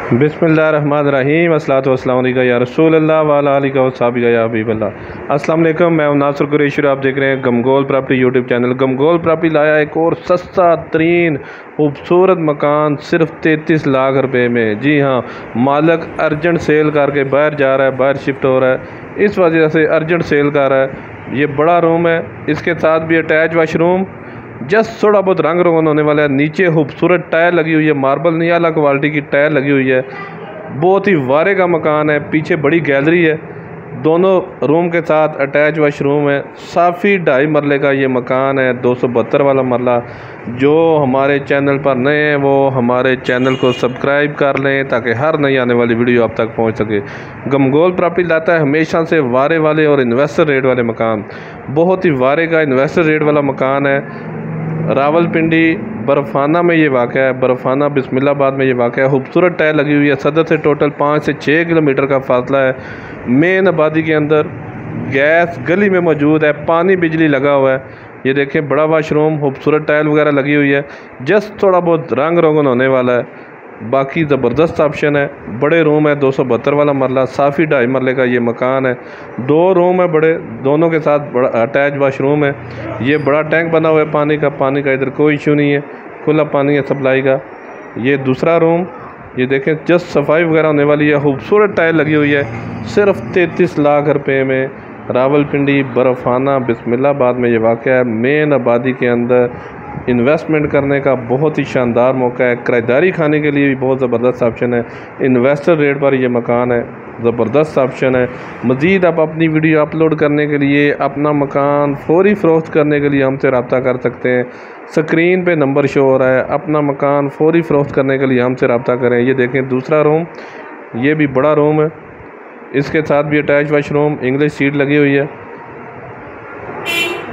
बिस्मिल्लाहिर्रहमानिर्रहीम अस्सलातु वस्सलामु अलैका या रसूलल्लाह व अला आलिका व सहाबिका या हबीबल्लाह। अस्सलाम वालेकुम, मैं नासिर कुरैशी, आप देख रहे हैं गमगोल प्रॉपर्टी यूट्यूब चैनल। गमगोल प्रॉपर्टी लाया एक और सस्ता तरीन खूबसूरत मकान सिर्फ 33 लाख रुपए में। जी हाँ, मालिक अर्जेंट सेल करके बाहर जा रहा है, बाहर शिफ्ट हो रहा है, इस वजह से अर्जेंट सेल कर रहा है। ये बड़ा रूम है, इसके साथ भी अटैच वाशरूम, जस्ट थोड़ा बहुत रंग रोगन होने वाला है। नीचे खूबसूरत टायर लगी हुई है, मार्बल नहीं आला क्वालिटी की टायर लगी हुई है। बहुत ही वारे का मकान है। पीछे बड़ी गैलरी है, दोनों रूम के साथ अटैच वाशरूम है। साफ़ी 2.5 मरले का ये मकान है, 272 वाला मरला। जो हमारे चैनल पर नए हैं वो हमारे चैनल को सब्सक्राइब कर लें ताकि हर नई आने वाली वीडियो आप तक पहुंच सके। गमगोल प्रॉपर्टी लाता है हमेशा से वारे वाले और इन्वेस्टर रेट वाले मकान। बहुत ही वारे का इन्वेस्टर रेट वाला मकान है। रावलपिंडी बर्फाना में ये वाक़ा है, बर्फाना बिस्मिल्लाबाद में ये वाक़ा है। खूबसूरत टायर लगी हुई है। सदर से टोटल 5 से 6 किलोमीटर का फासला है। मेन आबादी के अंदर गैस गली में मौजूद है, पानी बिजली लगा हुआ है। ये देखें, बड़ा वाशरूम, खूबसूरत टाइल वगैरह लगी हुई है। जस्ट थोड़ा बहुत रंग रोगन होने वाला है, बाकी ज़बरदस्त ऑप्शन है। बड़े रूम है, 272 वाला मरला, साफ़ी 2.5 मरले का ये मकान है। 2 रूम है बड़े, दोनों के साथ बड़ा अटैच वाशरूम है। ये बड़ा टैंक बना हुआ है पानी का इधर कोई इशू नहीं है, खुला पानी है सप्लाई का। ये दूसरा रूम, ये देखें, जस्ट सफाई वगैरह होने वाली है। खूबसूरत टाइल लगी हुई है, सिर्फ 33 लाख रुपये में। रावलपिंडी बर्फाना बिस्मिल्लाबाद में ये वाक़ा है। मेन आबादी के अंदर इन्वेस्टमेंट करने का बहुत ही शानदार मौका है। किराएदारी खाने के लिए भी बहुत ज़बरदस्त ऑप्शन है। इन्वेस्टर रेट पर यह मकान है, ज़बरदस्त ऑप्शन है। मज़ीद आप अपनी वीडियो अपलोड करने के लिए, अपना मकान फौरी फ़रोख्त करने के लिए हमसे रब्ता कर सकते हैं। स्क्रीन पे नंबर शो हो रहा है। अपना मकान फौरी फ़रोख्त करने के लिए हमसे रब्ता करें। ये देखें दूसरा रूम, ये भी बड़ा रूम है, इसके साथ भी अटैच वाशरूम, इंग्लिश सीट लगी हुई है।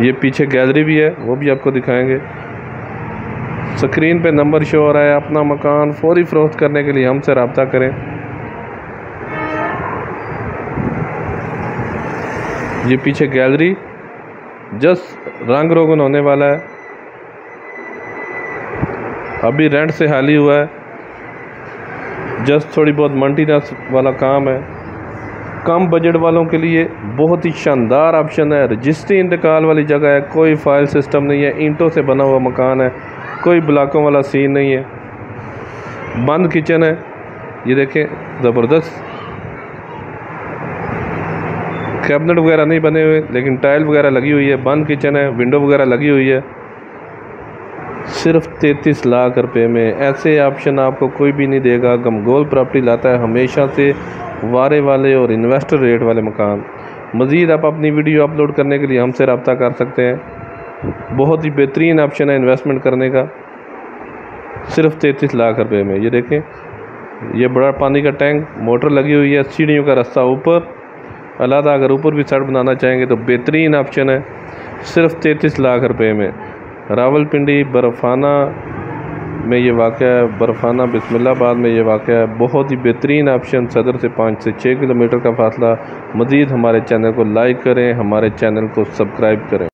ये पीछे गैलरी भी है, वो भी आपको दिखाएंगे। स्क्रीन पे नंबर शो हो रहा है। अपना मकान फौरी फ़रोख्त करने के लिए हमसे रब्ता करें। ये पीछे गैलरी, जस्ट रंग रोगन होने वाला है, अभी रेंट से हाली हुआ है। जस्ट थोड़ी बहुत मेंटेनेंस वाला काम है। कम बजट वालों के लिए बहुत ही शानदार ऑप्शन है। रजिस्ट्री इंतकाल वाली जगह है, कोई फाइल सिस्टम नहीं है, ईंटों से बना हुआ मकान है, कोई ब्लॉकों वाला सीन नहीं है। बंद किचन है, ये देखें, ज़बरदस्त। कैबिनेट वगैरह नहीं बने हुए लेकिन टाइल वगैरह लगी हुई है। बंद किचन है, विंडो वगैरह लगी हुई है। सिर्फ 33 लाख रुपए में ऐसे ऑप्शन आपको कोई भी नहीं देगा। गमगोल प्रॉपर्टी लाता है हमेशा से वारे वाले और इन्वेस्टर रेट वाले मकान। मज़ीद आप अपनी वीडियो अपलोड करने के लिए हमसे रब्ता कर सकते हैं। बहुत ही बेहतरीन ऑप्शन है इन्वेस्टमेंट करने का, सिर्फ 33 लाख रुपए में। ये देखें, ये बड़ा पानी का टैंक, मोटर लगी हुई है, सीढ़ियों का रास्ता ऊपर अलहदा। अगर ऊपर भी साइड बनाना चाहेंगे तो बेहतरीन ऑप्शन है, सिर्फ 33 लाख रुपए में। रावलपिंडी बर्फाना में ये वाक़या है, बर्फाना बिस्मिल्लाबाद में ये वाक़या है। बहुत ही बेहतरीन ऑप्शन, सदर से 5 से 6 किलोमीटर का फासला। मज़ीद हमारे चैनल को लाइक करें, हमारे चैनल को सब्सक्राइब करें।